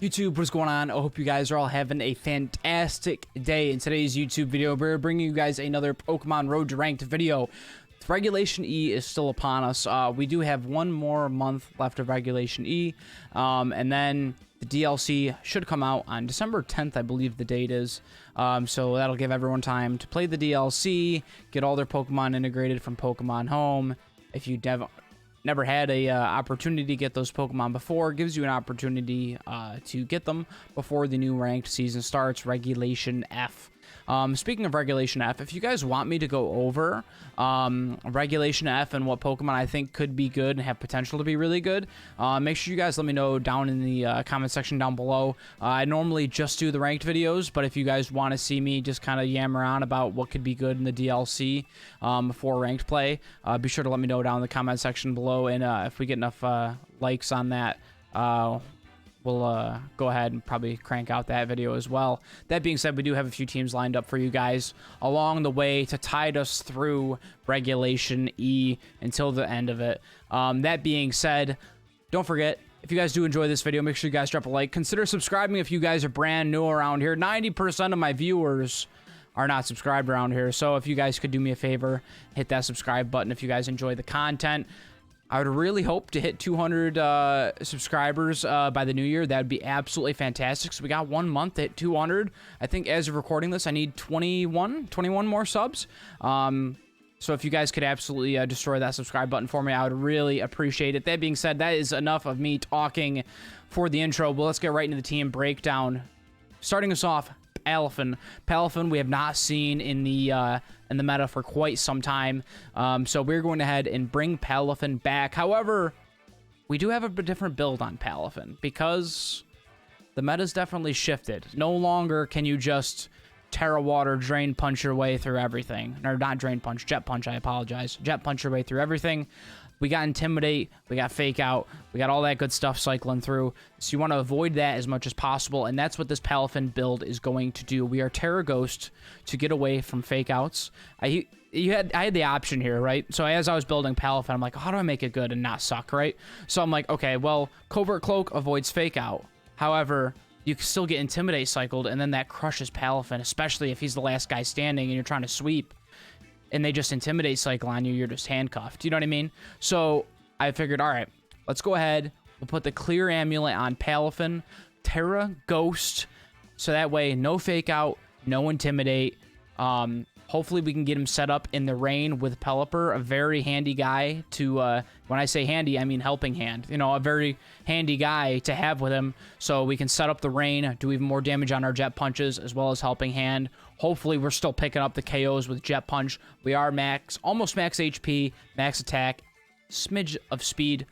YouTube, what's going on? I hope you guys are all having a fantastic day. In today's YouTube video, we're bringing you guys another Pokemon Road to Ranked video. Regulation E is still upon us. We do have one more month left of Regulation E, and then the DLC should come out on December 10th, I believe the date is. So that'll give everyone time to play the DLC, get all their Pokemon integrated from Pokemon Home. If you never had a opportunity to get those Pokemon before, it gives you an opportunity to get them before the new ranked season starts, Regulation F. Speaking of Regulation F, if you guys want me to go over Regulation F and what Pokemon I think could be good and have potential to be really good, make sure you guys let me know down in the comment section down below. I normally just do the ranked videos, but if you guys want to see me just kind of yammer on about what could be good in the DLC before ranked play, be sure to let me know down in the comment section below, and if we get enough likes on that, we'll go ahead and probably crank out that video as well. That being said, we do have a few teams lined up for you guys along the way to tide us through Regulation E until the end of it. That being said, don't forget, if you guys do enjoy this video, make sure you guys drop a like. Consider subscribing if you guys are brand new around here. 90% of my viewers are not subscribed around here, so if you guys could do me a favor, hit that subscribe button if you guys enjoy the content. I would really hope to hit 200 subscribers by the new year. That would be absolutely fantastic. So we got 1 month to hit 200. I think as of recording this, I need 21 more subs. So if you guys could absolutely destroy that subscribe button for me, I would really appreciate it. That being said, that is enough of me talking for the intro. But let's get right into the team breakdown. Starting us off, Palafin we have not seen in the meta for quite some time, so we're going ahead and bring Palafin back. However, we do have a different build on Palafin because the meta's definitely shifted. No longer can you just Terra Water Drain Punch your way through everything, or not Drain Punch, Jet Punch, I apologize, Jet Punch your way through everything. We got Intimidate, we got Fake Out, we got all that good stuff cycling through. So you want to avoid that as much as possible, and that's what this Palafin build is going to do. We are Terra Ghost to get away from Fake Outs. I had the option here, right? So as I was building Palafin, I'm like, how do I make it good and not suck, right? So I'm like, okay, well, Covert Cloak avoids Fake Out. However, you can still get Intimidate cycled, and then that crushes Palafin, especially if he's the last guy standing and you're trying to sweep. And they just Intimidate cycle on you, you're just handcuffed. You know what I mean? So I figured, all right, let's go ahead. We'll put the Clear Amulet on Palafin, Terra Ghost, so that way no Fake Out, no Intimidate. Hopefully we can get him set up in the rain with Pelipper, a very handy guy to, when I say handy, I mean helping hand. You know, a very handy guy to have with him, so we can set up the rain, do even more damage on our Jet Punches, as well as helping hand. Hopefully we're still picking up the KOs with Jet Punch. We are almost max HP, max attack, smidge of speed.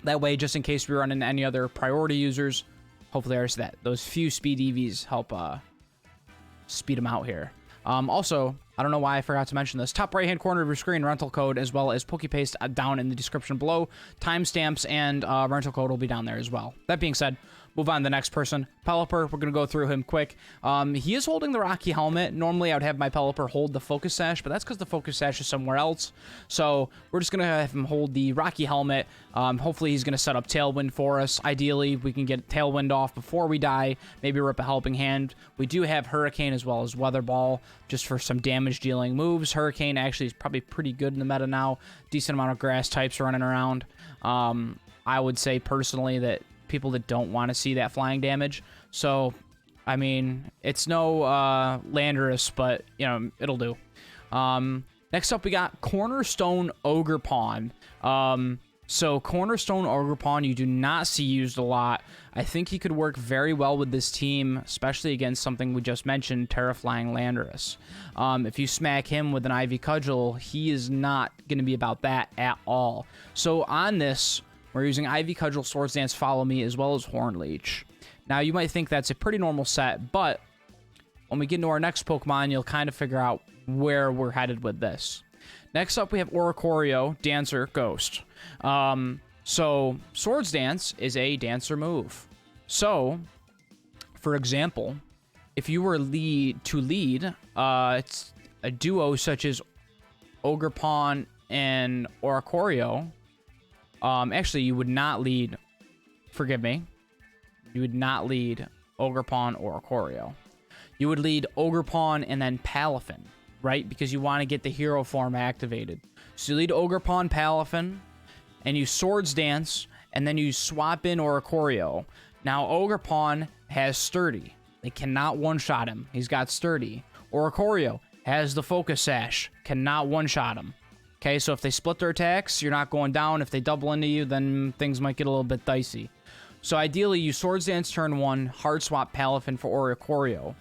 That way, just in case we run into any other priority users, hopefully those few speed EVs help speed them out here. Also, I don't know why I forgot to mention this. Top right-hand corner of your screen, rental code, as well as PokePaste down in the description below. Timestamps and rental code will be down there as well. That being said, move on to the next person. Pelipper, we're going to go through him quick. He is holding the Rocky Helmet. Normally, I would have my Pelipper hold the Focus Sash, but that's because the Focus Sash is somewhere else. So we're just going to have him hold the Rocky Helmet. Hopefully, he's going to set up Tailwind for us. Ideally, we can get Tailwind off before we die. Maybe rip a Helping Hand. We do have Hurricane as well as Weather Ball, just for some damage-dealing moves. Hurricane actually is probably pretty good in the meta now. Decent amount of grass types running around. I would say, personally, that people that don't want to see that flying damage. So, I mean, it's no Landorus, but, you know, it'll do. Next up, we got Cornerstone Ogerpon. So, Cornerstone Ogerpon, you do not see used a lot. I think he could work very well with this team, especially against something we just mentioned, Terraflying Landorus. If you smack him with an Ivy Cudgel, he is not going to be about that at all. So, on this, we're using Ivy Cudgel, Swords Dance, Follow Me, as well as Horn Leech. Now, you might think that's a pretty normal set, but when we get into our next Pokemon, you'll kind of figure out where we're headed with this. Next up, we have Oricorio, Dancer, Ghost. So, Swords Dance is a Dancer move. So, for example, if you were to lead it's a duo such as Ogerpon and Oricorio, actually, you would not lead, forgive me, you would not lead Ogerpon or Ikorio. You would lead Ogerpon and then Palafin, right? Because you want to get the hero form activated. So you lead Ogerpon, Palafin, and you Swords Dance, and then you swap in Ikorio. Now, Ogerpon has Sturdy. They cannot one-shot him. He's got Sturdy. Ikorio has the Focus Sash. Cannot one-shot him. Okay, so if they split their attacks, you're not going down. If they double into you, then things might get a little bit dicey. So ideally, you Swords Dance turn 1, Hard Swap Palafin for Ikorio.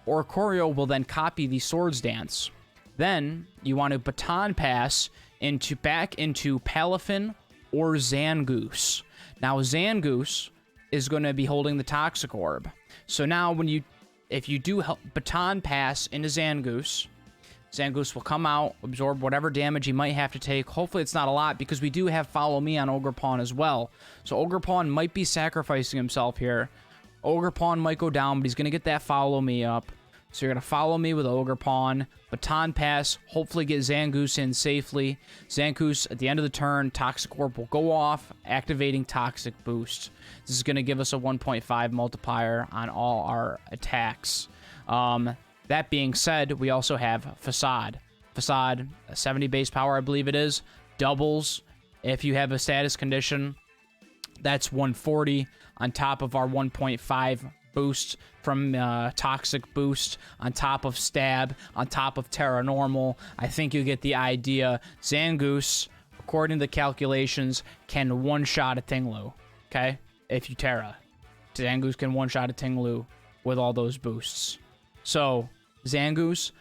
Ikorio will then copy the Swords Dance. Then, you want to Baton Pass back into Palafin or Zangoose. Now, Zangoose is going to be holding the Toxic Orb. So now, if you do Baton Pass into Zangoose, Zangoose will come out, absorb whatever damage he might have to take. Hopefully it's not a lot, because we do have Follow Me on Ogerpon as well. So Ogerpon might be sacrificing himself here. Ogerpon might go down, but he's going to get that Follow Me up. So you're going to Follow Me with Ogerpon. Baton Pass, hopefully get Zangoose in safely. Zangoose, at the end of the turn, Toxic Orb will go off, activating Toxic Boost. This is going to give us a 1.5 multiplier on all our attacks. That being said, we also have Facade. Facade, 70 base power, I believe it is. Doubles if you have a status condition. That's 140 on top of our 1.5 boost from Toxic Boost, on top of Stab, on top of Terra Normal. I think you get the idea. Zangoose, according to the calculations, can one-shot a Tinglu, okay? If you Terra. Zangoose can one-shot a Tinglu with all those boosts. So, Zangoose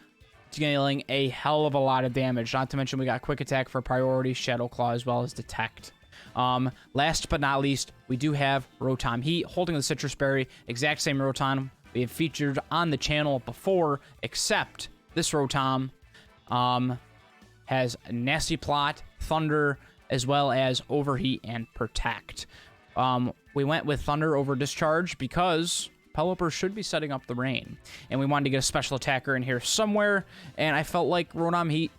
dealing a hell of a lot of damage. Not to mention we got Quick Attack for priority, Shadow Claw, as well as Detect. Last but not least, we do have Rotom Heat holding the Citrus Berry. Exact same Rotom we have featured on the channel before, except this Rotom has Nasty Plot, Thunder, as well as Overheat and Protect. We went with Thunder over Discharge because Pelipper should be setting up the rain, and we wanted to get a special attacker in here somewhere, and I felt like Rotom Heat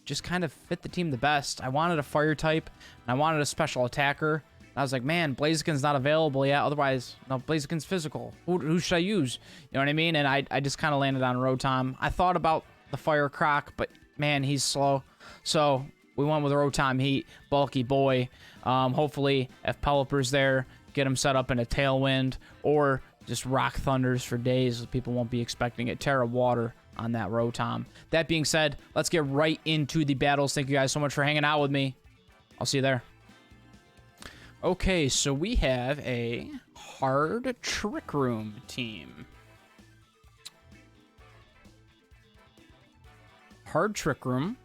just kind of fit the team the best. I wanted a fire type, and I wanted a special attacker. And I was like, man, Blaziken's not available yet. Otherwise, no, Blaziken's physical. Who should I use? You know what I mean? And I just kind of landed on Rotom. I thought about the Fire Croc, but man, he's slow. So we went with Rotom Heat, bulky boy. Hopefully, if Pelipper's there, get him set up in a Tailwind, or just Rock Thunders for days so people won't be expecting it. Terra Water on that Rotom. That being said, let's get right into the battles. Thank you guys so much for hanging out with me. I'll see you there. Okay, so we have a Hard Trick Room team. Hard Trick Room.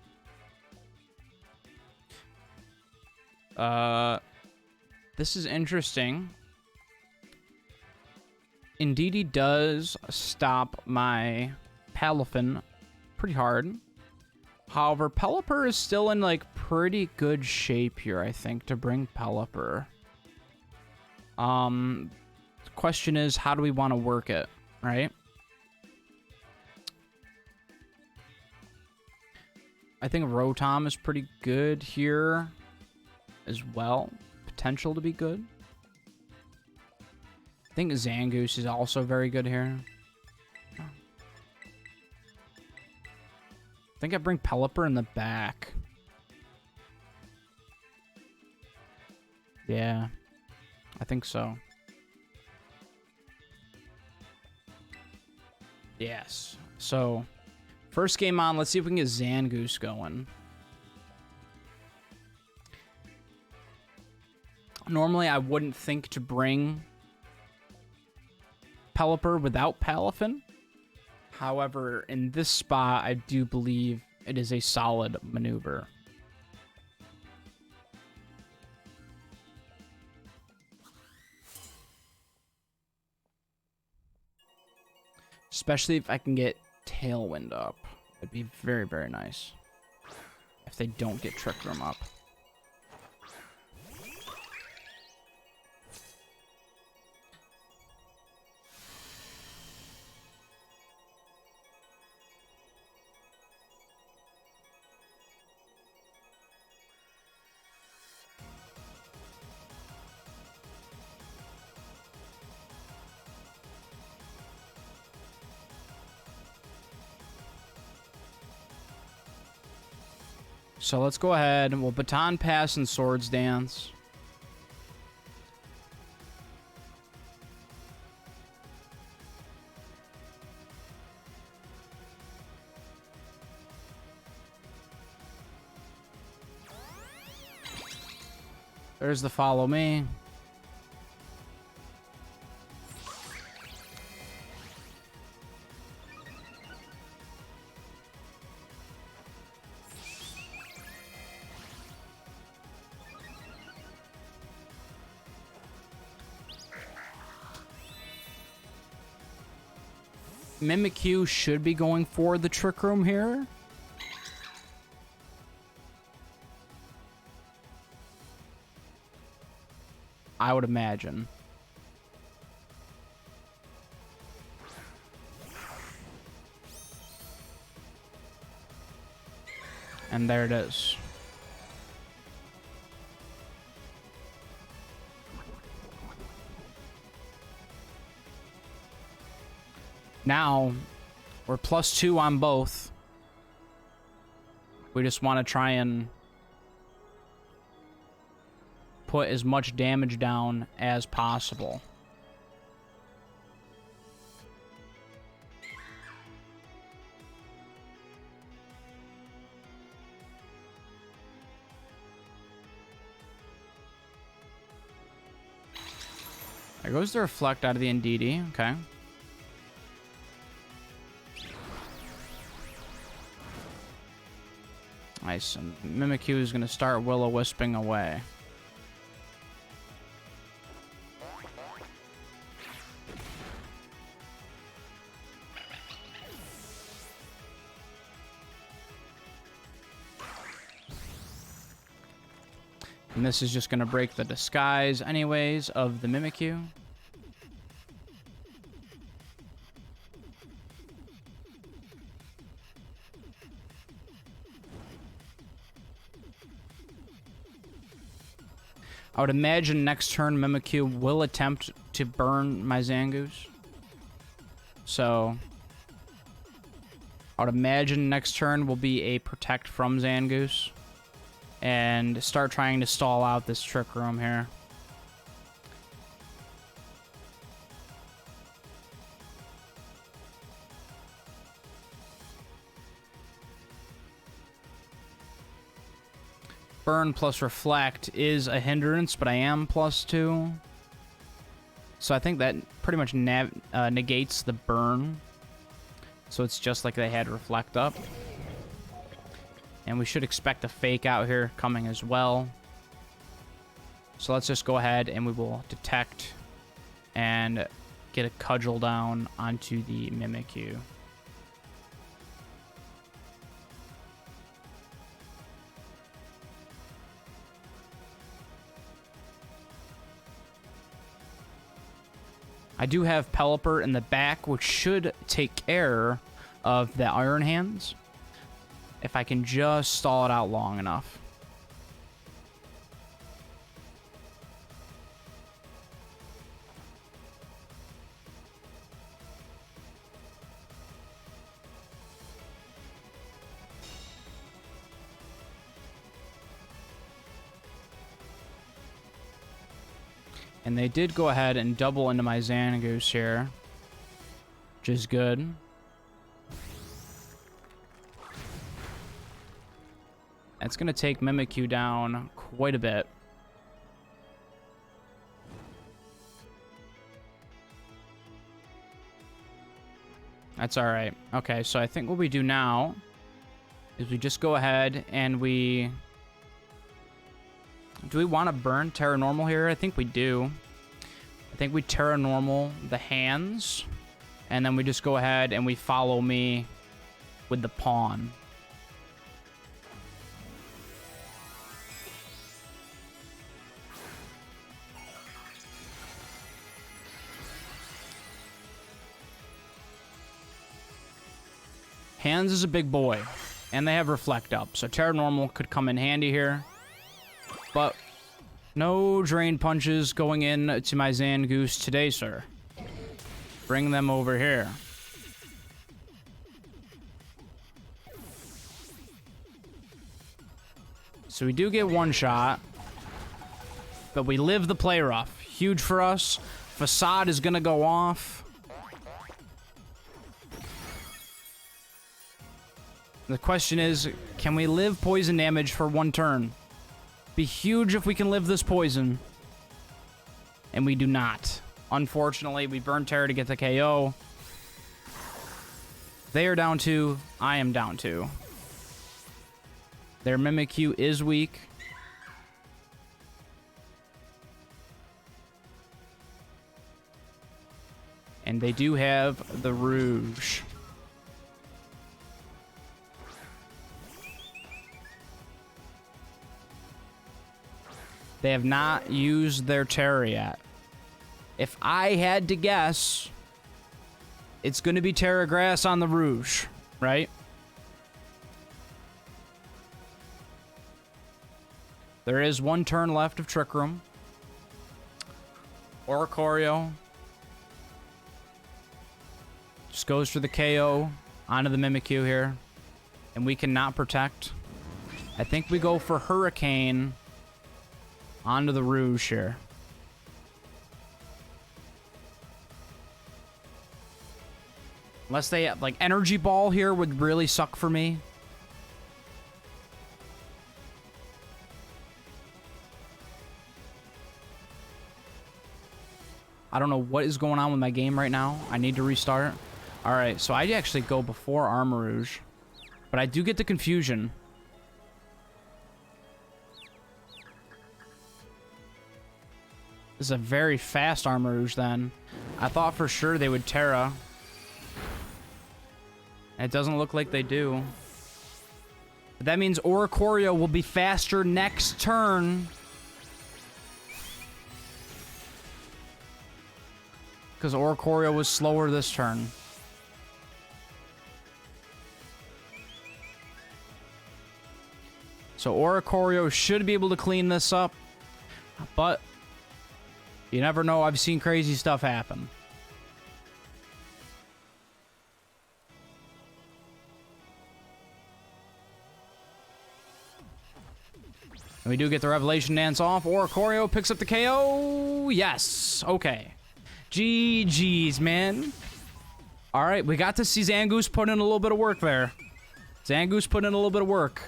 This is interesting. Indeedee does stop my Palafin pretty hard. However, Pelipper is still in, like, pretty good shape here, I think, to bring Pelipper. The question is, how do we want to work it, right? I think Rotom is pretty good here as well. Potential to be good. I think Zangoose is also very good here. I think I bring Pelipper in the back. Yeah, I think so. Yes. So, first game on, let's see if we can get Zangoose going. Normally, I wouldn't think to bring Pelipper without Palafin. However, in this spot, I do believe it is a solid maneuver. Especially if I can get Tailwind up. It'd be very, very nice. If they don't get Trick Room up. So let's go ahead and we'll Baton Pass and Swords Dance. There's the Follow Me. Mimikyu should be going for the Trick Room here. I would imagine. And there it is. Now, we're +2 on both. We just want to try and put as much damage down as possible. There goes the Reflect out of the Indeedee. Okay. Nice. And Mimikyu is going to start Will-O-Wisping away. And this is just going to break the disguise anyways of the Mimikyu. I would imagine next turn Mimikyu will attempt to burn my Zangoose. So I would imagine next turn will be a Protect from Zangoose. And start trying to stall out this Trick Room here. Burn plus Reflect is a hindrance, but I am +2. So I think that pretty much negates the burn. So it's just like they had Reflect up. And we should expect a Fake Out here coming as well. So let's just go ahead and we will Detect and get a Cudgel down onto the Mimikyu. I do have Pelipper in the back, which should take care of the Iron Hands. If I can just stall it out long enough. And they did go ahead and double into my Zangoose here, which is good. That's going to take Mimikyu down quite a bit. That's all right. Okay, so I think what we do now is we just go ahead and we... Do we want to burn Terra Normal here? I think we do. I think we Terra Normal the hands, and then we just go ahead and we Follow Me with the pawn. Hands is a big boy, and they have Reflect up, so Terra Normal could come in handy here. But no Drain Punches going in to my Zangoose today, sir. Bring them over here. So we do get one shot. But we live the play rough. Huge for us. Facade is gonna go off. The question is, can we live poison damage for one turn? Be huge if we can live this poison. And we do not. Unfortunately, we burn Terra to get the KO. They are down 2. I am down 2. Their Mimikyu is weak. And they do have the Rouge. They have not used their Terra yet. If I had to guess, it's going to be Terra Grass on the Rouge, right? There is one turn left of Trick Room. Oricorio just goes for the KO onto the Mimikyu here. And we cannot protect. I think we go for Hurricane onto the Rouge here. Unless they have, like, Energy Ball here would really suck for me. I don't know what is going on with my game right now. I need to restart. Alright, so I actually go before Armarouge. But I do get the confusion. This is a very fast Armarouge then. I thought for sure they would Terra. And it doesn't look like they do. But that means Oricorio will be faster next turn. Because Oricorio was slower this turn. So Oricorio should be able to clean this up. But you never know. I've seen crazy stuff happen. And we do get the Revelation Dance off. Oricorio picks up the KO. Yes. Okay. GG's, man. All right. We got to see Zangoose put in a little bit of work there. Zangoose put in a little bit of work.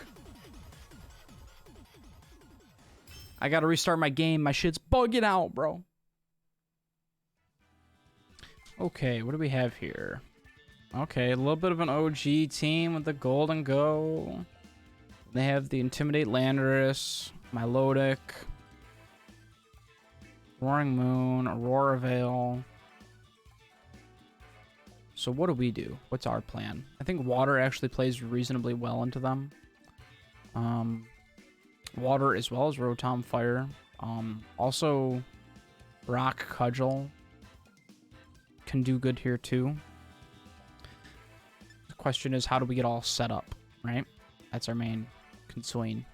I got to restart my game. My shit's bugging out, bro. Okay. What do we have here? Okay. A little bit of an OG team with the Golden Go. They have the Intimidate Landorus, Milotic, Roaring Moon, Aurora Veil. So what do we do? What's our plan? I think water actually plays reasonably well into them. Water as well as Rotom Fire. Also, Rock Cudgel can do good here too. The question is, how do we get all set up, right? That's our main concern.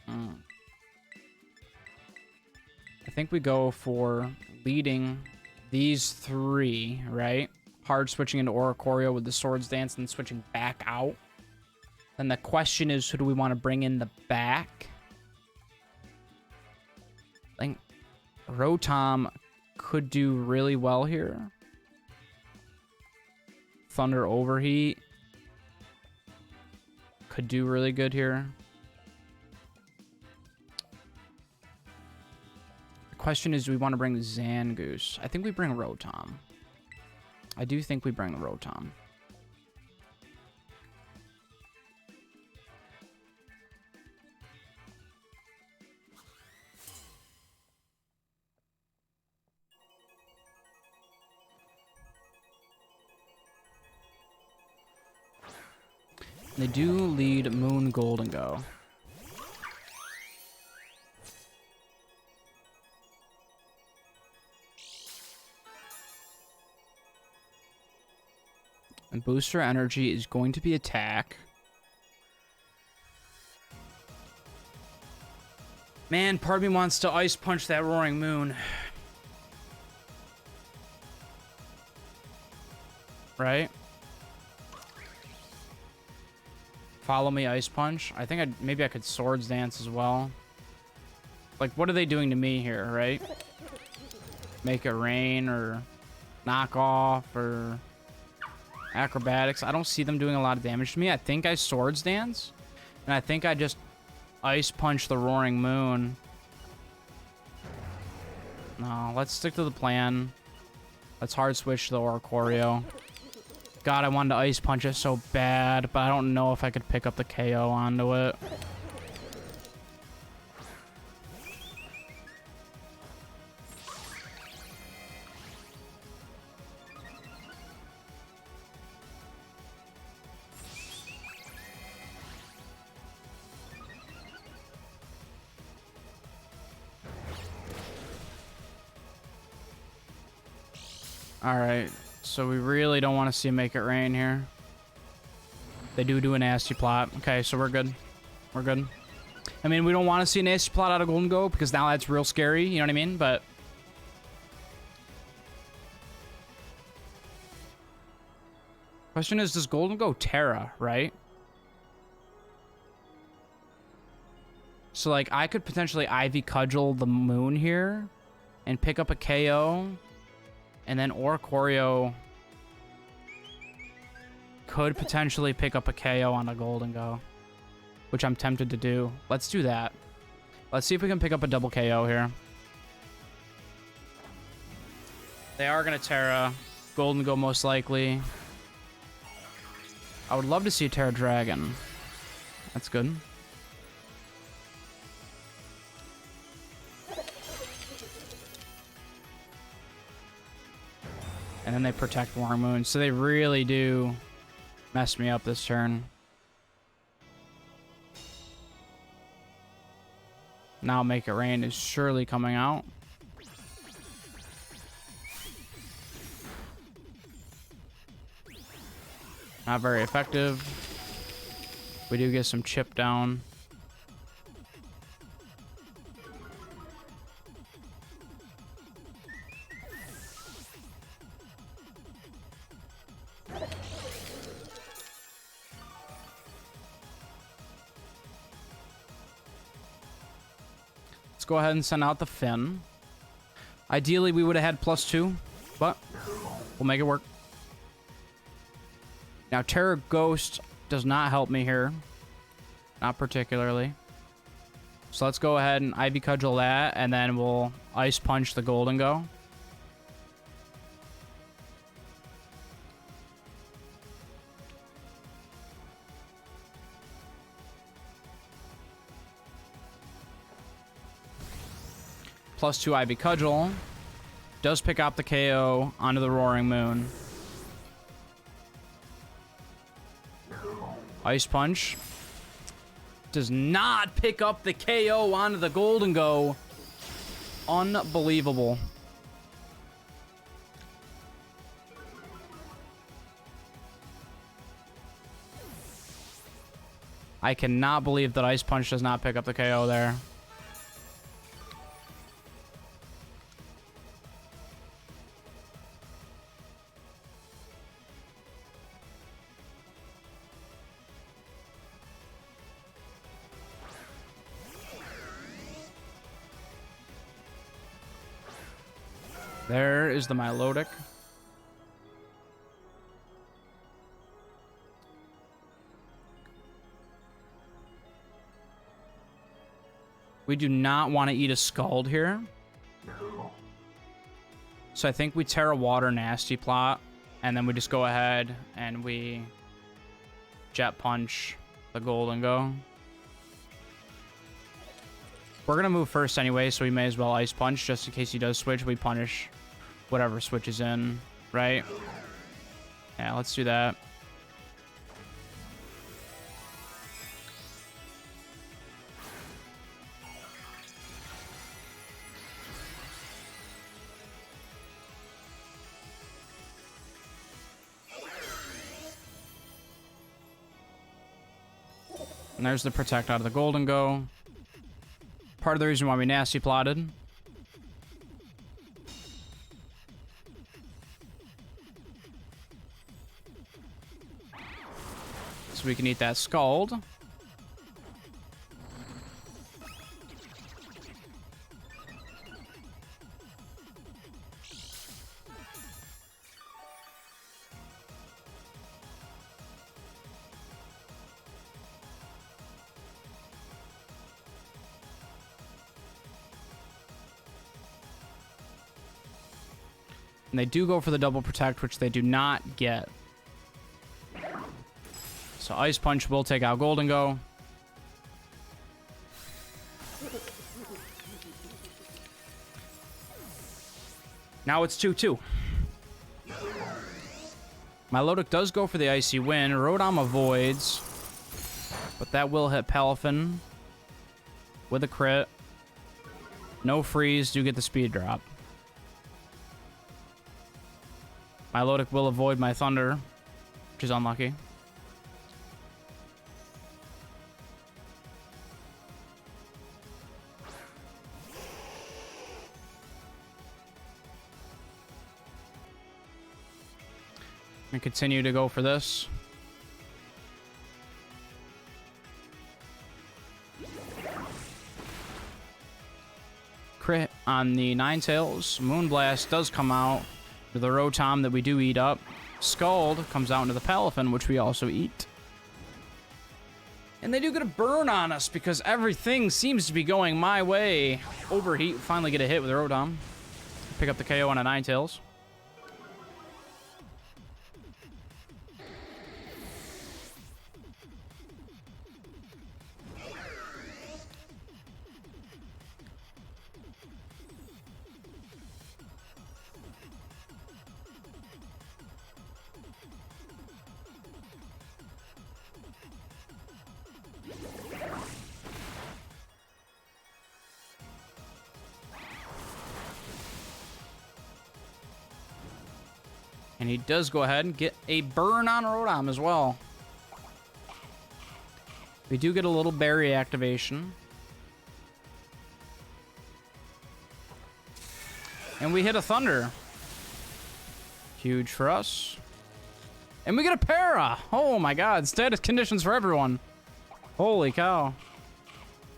I think we go for leading these three, right? Hard switching into Oricorio with the Swords Dance and switching back out. Then the question is, who do we want to bring in the back? I think Rotom could do really well here. Thunder Overheat could do really good here. The question is, do we want to bring Zangoose? I think we bring Rotom. I do think we bring Rotom. They do lead Moon Golden Go. And Booster Energy is going to be attack. Man, part of me wants to Ice Punch that Roaring Moon. Right? Follow me, Ice Punch. I think maybe I could Swords Dance as well. Like, what are they doing to me here, right? Make it rain or knock off or acrobatics. I don't see them doing a lot of damage to me. I think I Swords Dance. And I think I just Ice Punch the Roaring Moon. No, let's stick to the plan. Let's hard switch the Oricorio. God, I wanted to Ice Punch it so bad, but I don't know if I could pick up the KO onto it. Alright, so we really don't want to see Make It Rain here. They do a nasty plot. Okay, so we're good. We're good. I mean, we don't want to see a nasty plot out of Golden Go, because now that's real scary, you know what I mean? But question is, does Golden Go Terra, right? So, like, I could potentially Ivy Cudgel the Moon here and pick up a KO. And then Oricorio could potentially pick up a KO on a Golden Go, which I'm tempted to do. Let's do that. Let's see if we can pick up a double KO here. They are going to Terra. Golden Go most likely. I would love to see Terra Dragon. That's good. And then they protect Roaring Moon. So they really do mess me up this turn. Now Make It Rain is surely coming out. Not very effective. We do get some chip down. Let's go ahead and send out the Fin. Ideally, we would have had +2, but we'll make it work. Now, Terra Ghost does not help me here. Not particularly. So let's go ahead and Ivy Cudgel that, and then we'll Ice Punch the Golden Go. +2 Ivy Cudgel. Does pick up the KO onto the Roaring Moon. Ice Punch. Does not pick up the KO onto the Golden Go. Unbelievable. I cannot believe that Ice Punch does not pick up the KO there. There is the Milotic. We do not want to eat a Scald here. So I think we Terra Water Nasty Plot, and then we just go ahead and we Jet Punch the Golden Go. We're going to move first anyway, so we may as well Ice Punch just in case he does switch. We punish whatever switches in, right? Yeah, let's do that. And there's the Protect out of the Golden Go. Part of the reason why we nasty plotted. so we can eat that Scald. And they do go for the double protect, which they do not get. So Ice Punch will take out Golden Go. Now it's 2-2. Milotic does go for the Icy Wind. Rotom avoids. But that will hit Palafin with a crit. No freeze. Do get the speed drop. Milotic will avoid my Thunder, which is unlucky. And continue to go for this. Crit on the Ninetales. Moonblast does come out to the Rotom that we do eat up. Scald comes out into the Palafin, which we also eat. And they do get a burn on us because everything seems to be going my way. Overheat, finally get a hit with the Rotom. Pick up the KO on a Ninetales. And he does go ahead and get a burn on Rotom as well. We do get a little berry activation. And we hit a Thunder. Huge for us. And we get a Para. Oh my god, status conditions for everyone. Holy cow.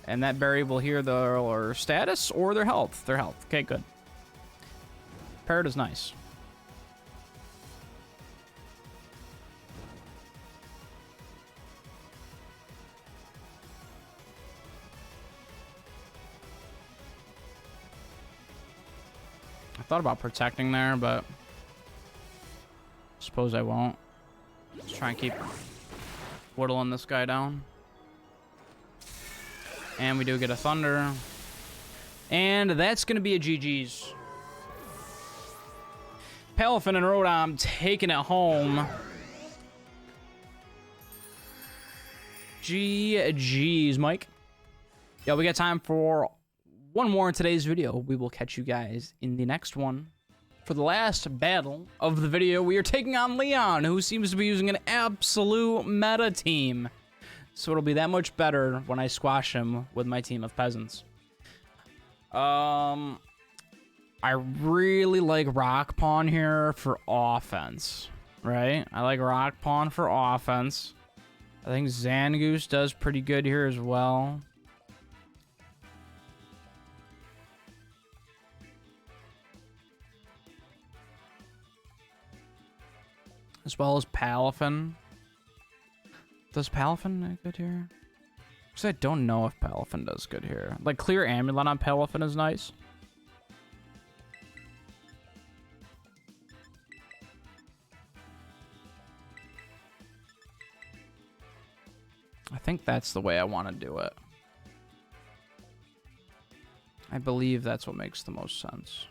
And that berry will heal their status or their health. Their health. Okay, good. Parrot is nice. I thought about protecting there, but suppose I won't. Let's try and keep whittling this guy down. And we do get a Thunder. And that's going to be a GG's. Palafin and Rotom taking it home. GG's, Mike. Yo, we got time for one more in today's video. We will catch you guys in the next one. For the last battle of the video, we are taking on Leon, who seems to be using an absolute meta team. So it'll be that much better when I squash him with my team of peasants. I really like Rockpon here for offense, right? I like Rockpon for offense. I think Zangoose does pretty good here as well. As well as Palafin. Does Palafin do good here? Because I don't know if Palafin does good here. Like, Clear Amulet on Palafin is nice. I think that's the way I want to do it. I believe that's what makes the most sense.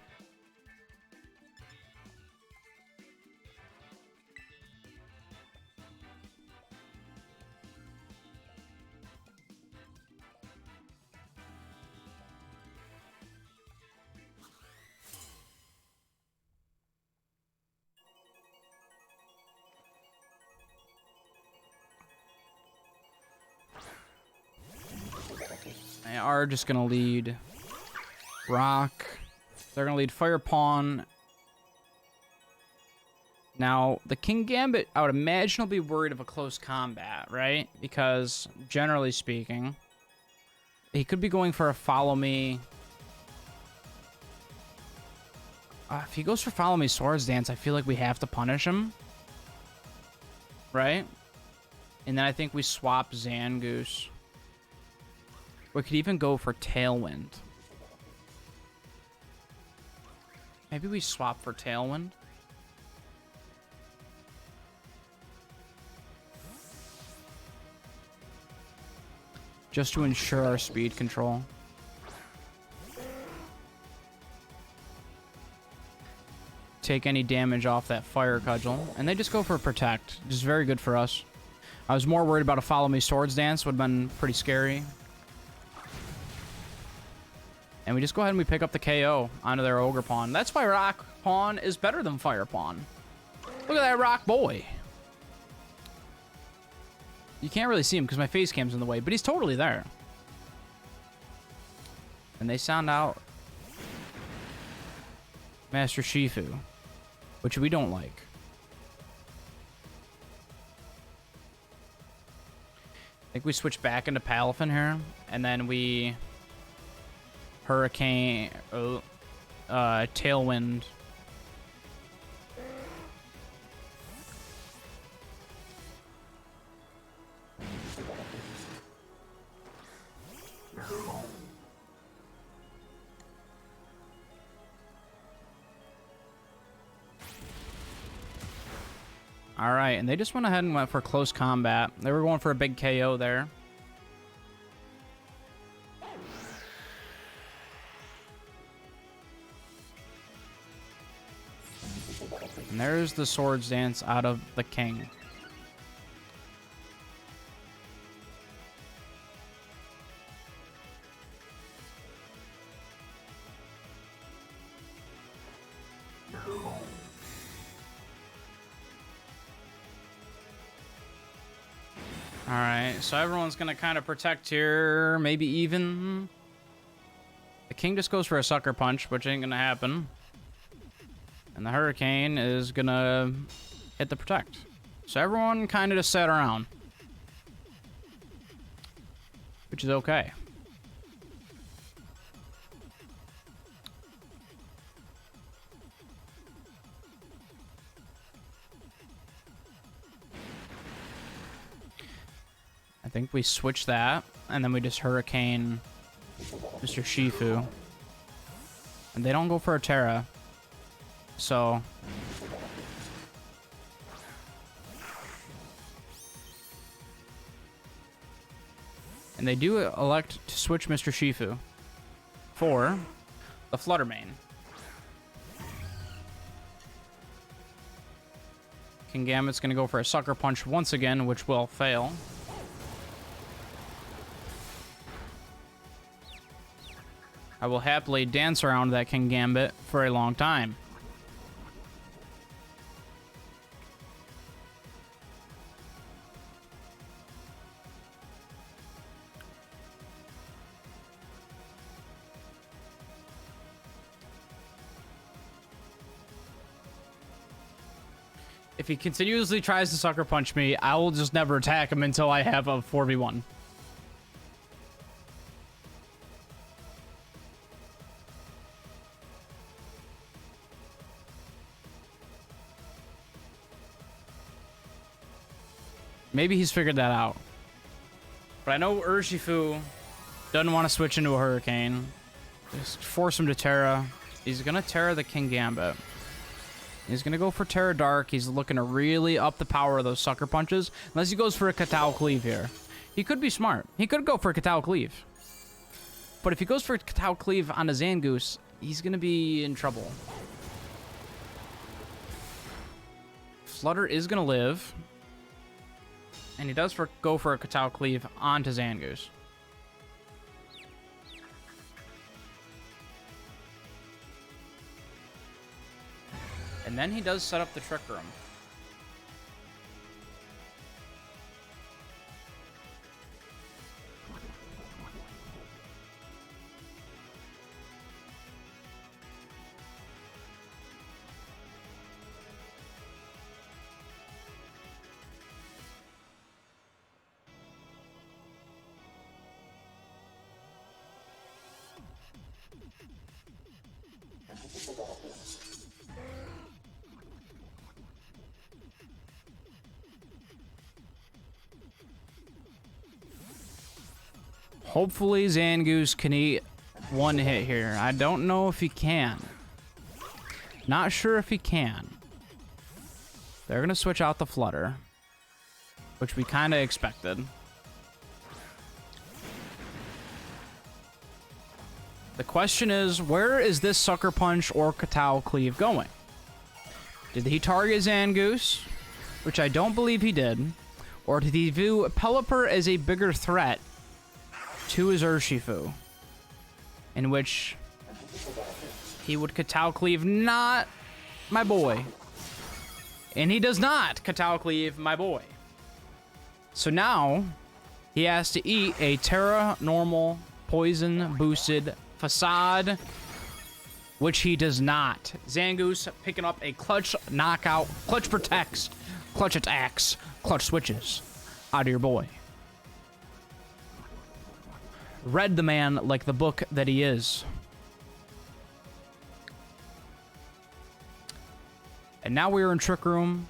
They are just going to lead Rock. They're going to lead Fire Pawn. Now, the King Gambit, I would imagine, will be worried of a close combat, right? Because, generally speaking, he could be going for a follow me. If he goes for follow me Swords Dance, I feel like we have to punish him. Right? And then I think we swap Zangoose. We could even go for Tailwind. Maybe we swap for Tailwind. Just to ensure our speed control. Take any damage off that Fire Cudgel. And they just go for Protect. Which is very good for us. I was more worried about a Follow Me Swords Dance. Would have been pretty scary. And we just go ahead and we pick up the KO onto their Ogre Pawn. That's why Rock Pawn is better than Fire Pawn. Look at that Rock Boy. You can't really see him because my face cam's in the way, but he's totally there. And they sound out Master Shifu, which we don't like. I think we switch back into Palafin here, and then we Hurricane, Tailwind. All right, and they just went ahead and went for close combat. They were going for a big KO there. And there's the Swords Dance out of the King. Alright, so everyone's gonna kind of protect here, maybe even. The King just goes for a Sucker Punch, which ain't gonna happen. And the Hurricane is gonna hit the Protect. So everyone kind of just sat around. Which is okay. I think we switch that, and then we just Hurricane Mr. Shifu. And they don't go for a Terra. So and they do elect to switch Mr. Shifu for the Fluttermane. King Gambit's gonna go for a Sucker Punch once again, which will fail. I will happily dance around that King Gambit for a long time. If he continuously tries to Sucker Punch me, I will just never attack him until I have a 4v1. Maybe he's figured that out. But I know Urshifu doesn't want to switch into a Hurricane. Just force him to Terra. He's going to Terra the King Gambit. He's going to go for Terra Dark. He's looking to really up the power of those Sucker Punches. Unless he goes for a Katao Cleave here. He could be smart. He could go for a Katao Cleave. But if he goes for a Katao Cleave on a Zangoose, he's going to be in trouble. Flutter is going to live. And he does go for a Katao Cleave onto Zangoose. And then he does set up the Trick Room. Hopefully Zangoose can eat one hit here. I don't know if he can. Not sure if he can. They're going to switch out the Flutter, which we kind of expected. The question is, where is this Sucker Punch or Katal Cleave going? Did he target Zangoose, which I don't believe he did, or did he view Pelipper as a bigger threat to his Urshifu, in which he would Katal Cleave not my boy. And he does not Katal Cleave my boy. So now he has to eat a Terra Normal Poison Boosted Facade, which he does not. Zangoose picking up a Clutch Knockout, Clutch Protects, Clutch Attacks, Clutch Switches out of your boy. Read the man like the book that he is. And now we're in Trick Room.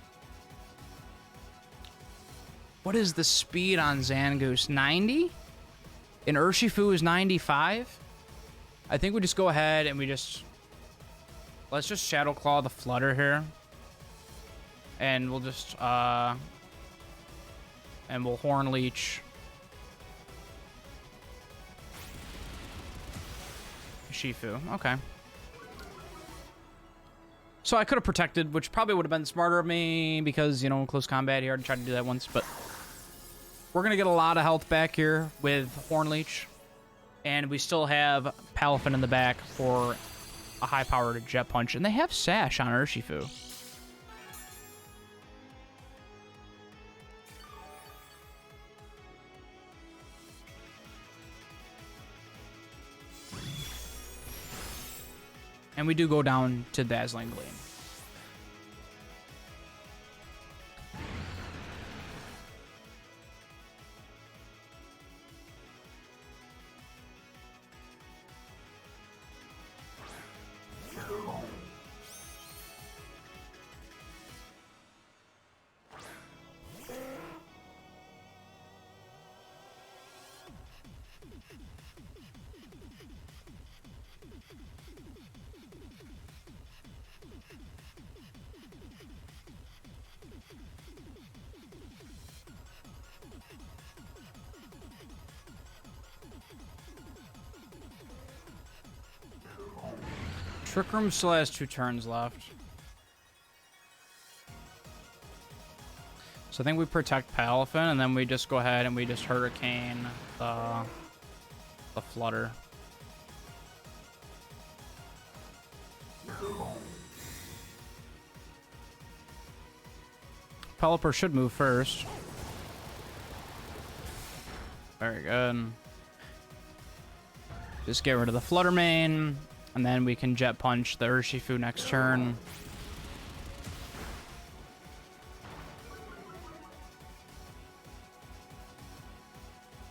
What is the speed on Zangoose? 90? And Urshifu is 95? I think we just go ahead and let's just Shadow Claw the Flutter here. And we'll just, and we'll Horn Leech Shifu. Okay. So I could have protected, which probably would have been smarter of me because, you know, close combat. He already tried to do that once, but we're going to get a lot of health back here with Horn Leech. And we still have Palafin in the back for a high-powered Jet Punch. And they have Sash on Urshifu. And we do go down to Dazzling Gleam. Trick Room still has 2 turns left. So I think we protect Palafin, and then we just go ahead and we just Hurricane the Flutter. Pelipper should move first. Very good. Just get rid of the Flutter Mane. And then we can Jet Punch the Urshifu next turn.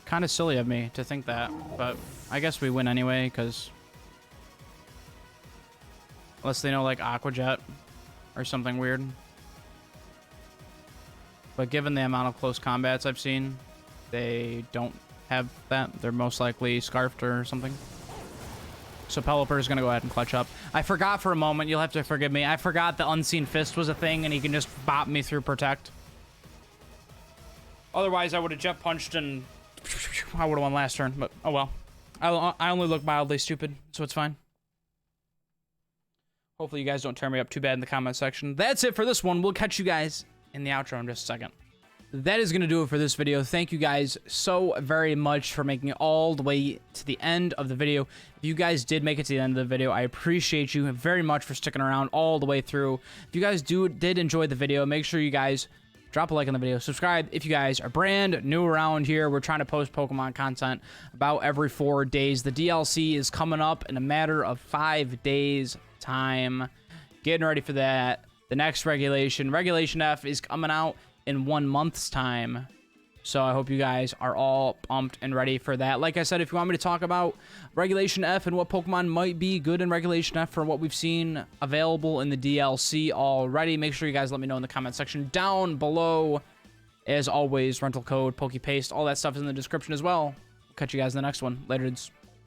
Kind of silly of me to think that, but I guess we win anyway, because unless they know, like, Aqua Jet or something weird. But given the amount of close combats I've seen, they don't have that. They're most likely Scarfed or something. So Pelipper is going to go ahead and clutch up. I forgot for a moment. You'll have to forgive me. I forgot the Unseen Fist was a thing, and he can just bop me through Protect. Otherwise, I would have Jet Punched, and I would have won last turn. But, oh well. I only look mildly stupid, so it's fine. Hopefully you guys don't tear me up too bad in the comment section. That's it for this one. We'll catch you guys in the outro in just a second. That is going to do it for this video. Thank you guys so very much for making it all the way to the end of the video. If you guys did make it to the end of the video, I appreciate you very much for sticking around all the way through. If you guys did enjoy the video, make sure you guys drop a like on the video. Subscribe if you guys are brand new around here. We're trying to post Pokemon content about every 4 days. The DLC is coming up in a matter of 5 days time. Getting ready for that. The next Regulation F is coming out in 1 month's time. So I hope you guys are all pumped and ready for that. Like I said, if you want me to talk about Regulation F and what Pokemon might be good in Regulation F for what we've seen available in the DLC already, make sure you guys let me know in the comment section down below. As always, rental code, PokePaste, all that stuff is in the description as well. Catch you guys in the next one. Later, dudes.